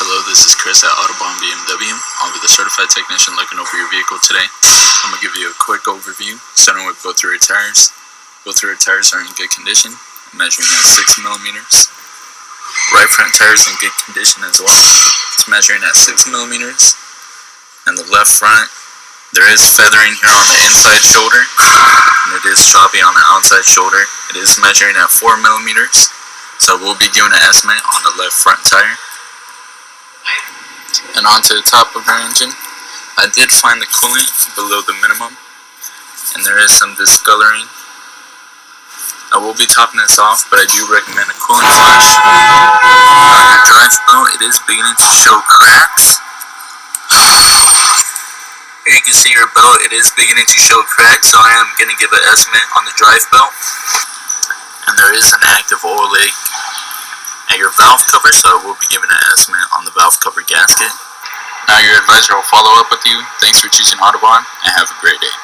Hello, this is Chris at Autobahn BMW. I'll be the certified technician looking over your vehicle today. I'm going to give you a quick overview, starting with both rear tires. Both rear tires are in good condition, measuring at 6 millimeters. Right front tire is in good condition as well. It's measuring at 6 millimeters. And the left front, there is feathering here on the inside shoulder, and it is choppy on the outside shoulder. It is measuring at 4 millimeters. So we'll be doing an estimate on the left front tire. And onto the top of our engine, I did find the coolant below the minimum, and there is some discoloring. I will be topping this off, but I do recommend a coolant flush. On your drive belt, it is beginning to show cracks. Here you can see your belt, it is beginning to show cracks, so I am going to give an estimate on the drive belt. And there is an active oil leak at your valve cover, so I will be giving an estimate on the valve cover gasket. Now your advisor will follow up with you. Thanks for choosing Autobahn, and have a great day.